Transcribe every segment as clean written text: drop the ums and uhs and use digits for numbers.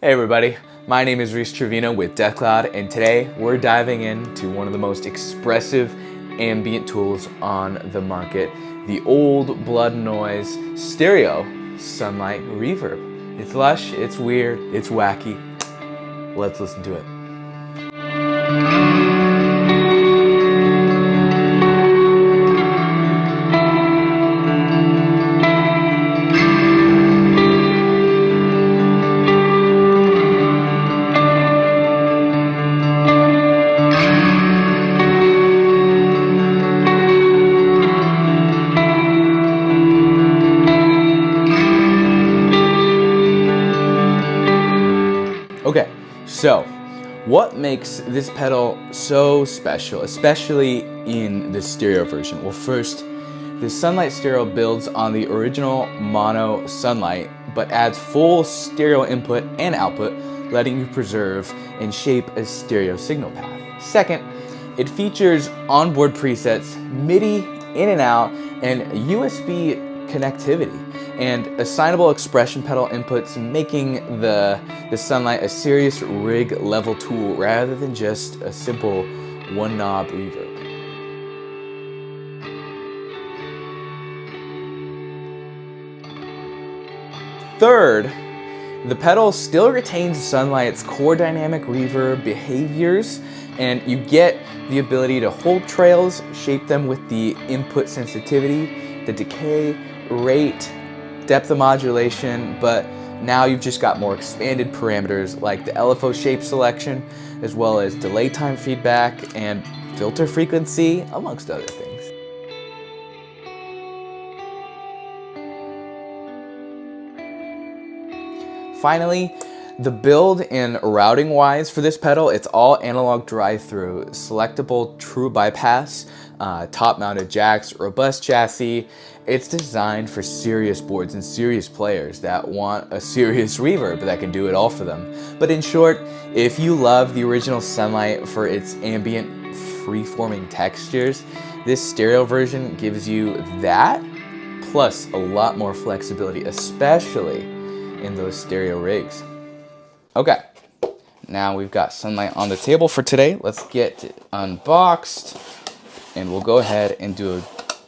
Hey everybody, my name is Reese Trevino with DeathCloud, and today we're diving into one of the most expressive ambient tools on the market, the Old Blood Noise Stereo Sunlight Reverb. It's lush, it's weird, it's wacky. Let's listen to it. Okay, so what makes this pedal so special, especially in the stereo version? Well, first, the Sunlight Stereo builds on the original mono Sunlight, but adds full stereo input and output, letting you preserve and shape a stereo signal path. Second, it features onboard presets, MIDI in and out, and USB connectivity, and assignable expression pedal inputs, making the Sunlight a serious rig level tool rather than just a simple one knob reverb. Third, the pedal still retains Sunlight's core dynamic reverb behaviors, and you get the ability to hold trails, shape them with the input sensitivity, the decay, rate, depth of modulation, but now you've just got more expanded parameters like the LFO shape selection, as well as delay time feedback and filter frequency, amongst other things. Finally, the build and routing wise for this pedal, it's all analog drive-through, selectable true bypass, top-mounted jacks, robust chassis. It's designed for serious boards and serious players that want a serious reverb that can do it all for them. But in short, if you love the original Sunlight for its ambient, free-forming textures, this stereo version gives you that, plus a lot more flexibility, especially in those stereo rigs. Okay, now we've got Sunlight on the table for today. Let's get it unboxed, and we'll go ahead and do a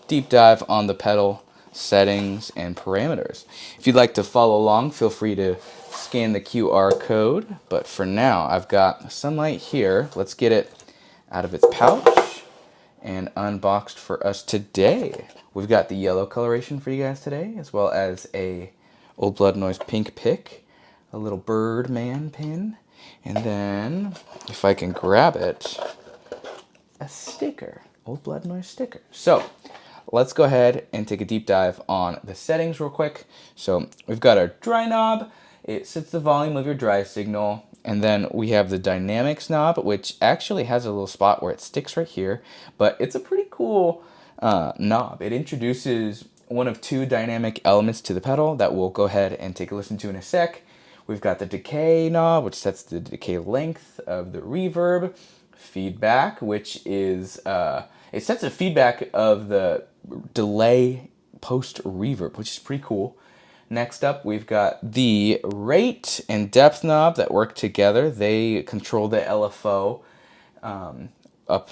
deep dive on the pedal settings and parameters. If you'd like to follow along, feel free to scan the QR code, but for now I've got Sunlight here. Let's get it out of its pouch and unboxed for us today. We've got the yellow coloration for you guys today, as well as a Old Blood Noise pink pick, a little Birdman pin, and then, if I can grab it, a sticker, Old Blood Noise sticker. So, let's go ahead and take a deep dive on the settings real quick. So, we've got our dry knob. It sets the volume of your dry signal. And then we have the dynamics knob, which actually has a little spot where it sticks right here. But it's a pretty cool knob. It introduces one of two dynamic elements to the pedal that we'll go ahead and take a listen to in a sec. We've got the decay knob, which sets the decay length of the reverb. Feedback, which is, it sets a feedback of the delay post-reverb, which is pretty cool. Next up, we've got the rate and depth knob that work together. They control the LFO. Up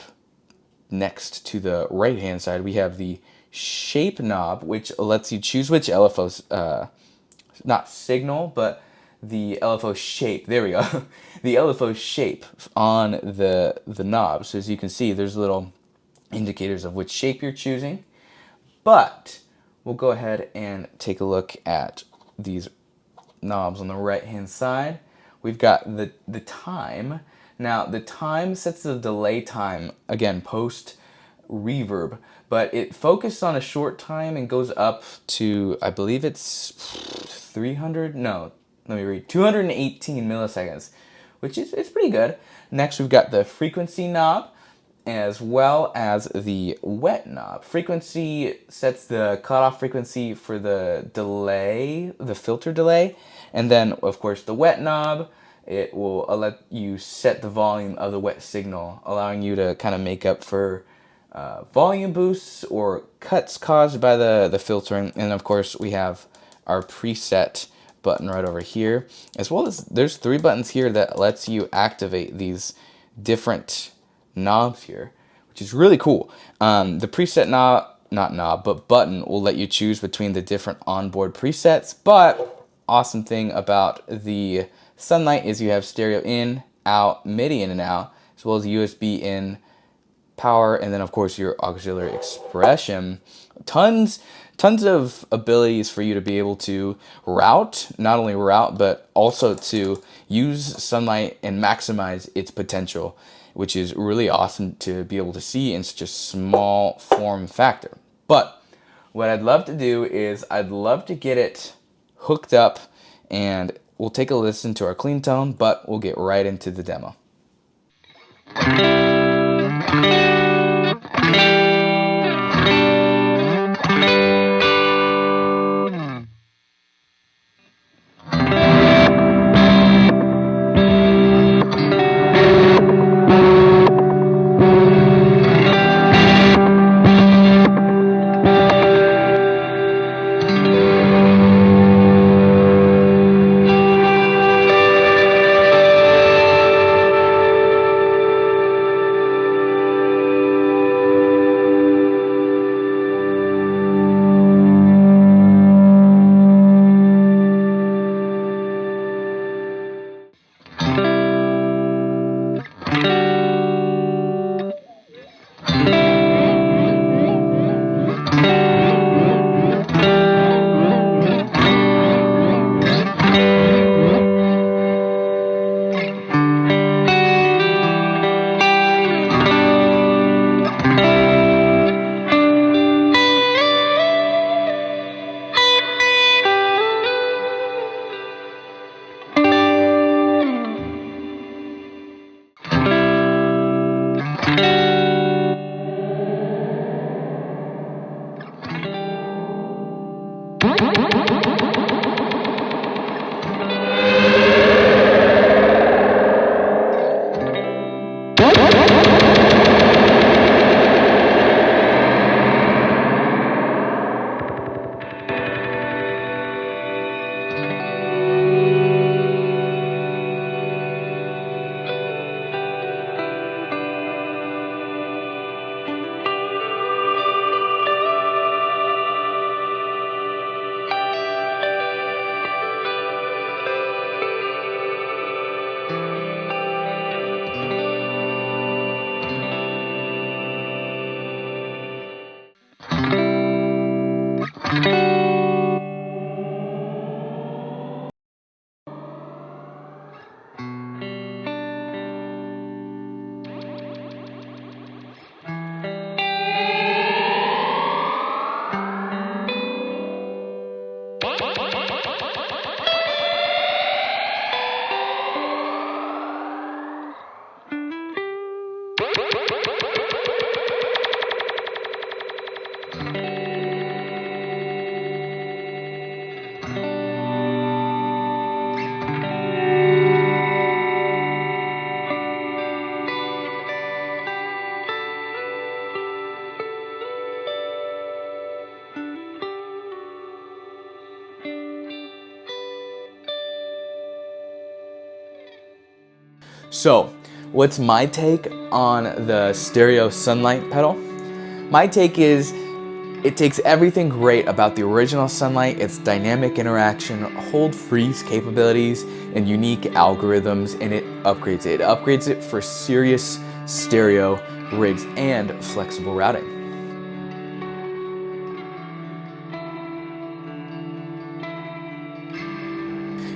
next to the right-hand side, we have the shape knob, which lets you choose which LFO's, not signal, but the LFO shape. There we go. The LFO shape on the knob. So as you can see, there's little indicators of which shape you're choosing. But we'll go ahead and take a look at these knobs on the right-hand side. We've got the time. Now, the time sets the delay time, again, post-reverb, but it focuses on a short time and goes up to, I believe it's 218 milliseconds, which is it's pretty good. Next, we've got the frequency knob, as well as the wet knob. Frequency sets the cutoff frequency for the delay, the filter delay, and then, of course, the wet knob, it will let you set the volume of the wet signal, allowing you to kind of make up for volume boosts or cuts caused by the filtering. And of course, we have our preset button right over here, as well as there's 3 buttons here that lets you activate these different knobs here, which is really cool. The preset knob, not knob, but button will let you choose between the different onboard presets. But awesome thing about the Sunlight is you have stereo in, out, MIDI in and out, as well as USB in, power, and then of course your auxiliary expression. Tons of abilities for you to be able to route, not only route, but also to use Sunlight and maximize its potential, which is really awesome to be able to see in such a small form factor. But what I'd love to do is I'd love to get it hooked up, and we'll take a listen to our clean tone, but we'll get right into the demo. So, what's my take on the stereo Sunlight pedal? My take is it takes everything great about the original Sunlight, its dynamic interaction, hold freeze capabilities, and unique algorithms, and it upgrades it. It upgrades it for serious stereo rigs and flexible routing.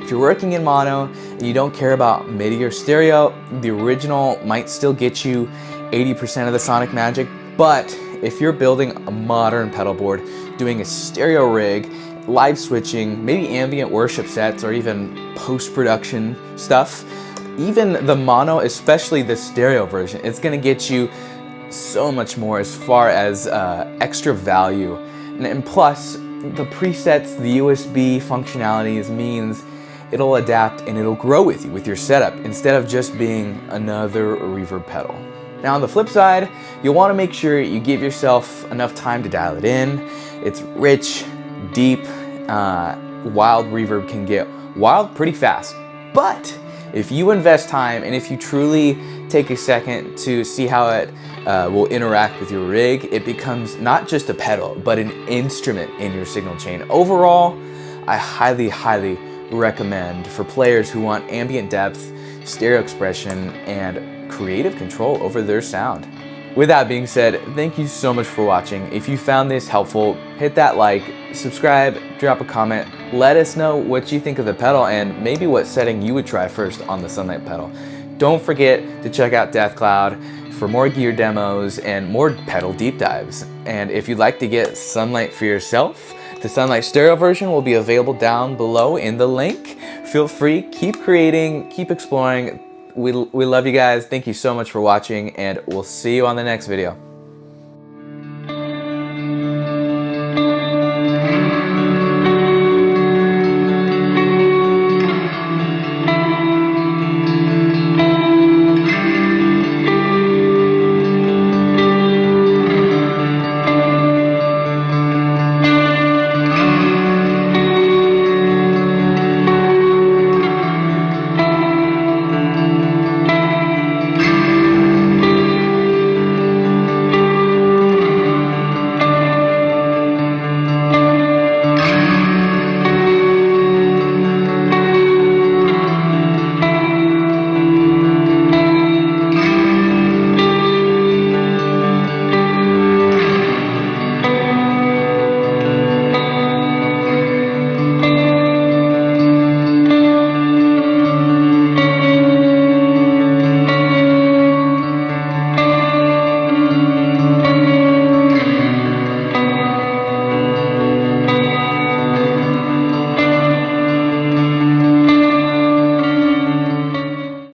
If you're working in mono and you don't care about MIDI or stereo, the original might still get you 80% of the sonic magic, but if you're building a modern pedal board, doing a stereo rig, live switching, maybe ambient worship sets, or even post-production stuff, even the mono, especially the stereo version, it's gonna get you so much more as far as extra value. And plus, the presets, the USB functionalities means it'll adapt and it'll grow with you, with your setup, instead of just being another reverb pedal. Now on the flip side, you'll want to make sure you give yourself enough time to dial it in. It's rich, deep, wild reverb can get wild pretty fast. But if you invest time and if you truly take a second to see how it will interact with your rig, it becomes not just a pedal, but an instrument in your signal chain. Overall, I highly, highly recommend for players who want ambient depth, stereo expression, and creative control over their sound. With that being said, thank you so much for watching. If you found this helpful, hit that like, subscribe, drop a comment, let us know what you think of the pedal and maybe what setting you would try first on the Sunlight pedal. Don't forget to check out DeathCloud for more gear demos and more pedal deep dives. And if you'd like to get Sunlight for yourself, the Sunlight Stereo version will be available down below in the link. Feel free, keep creating, keep exploring. We love you guys. Thank you so much for watching, and we'll see you on the next video.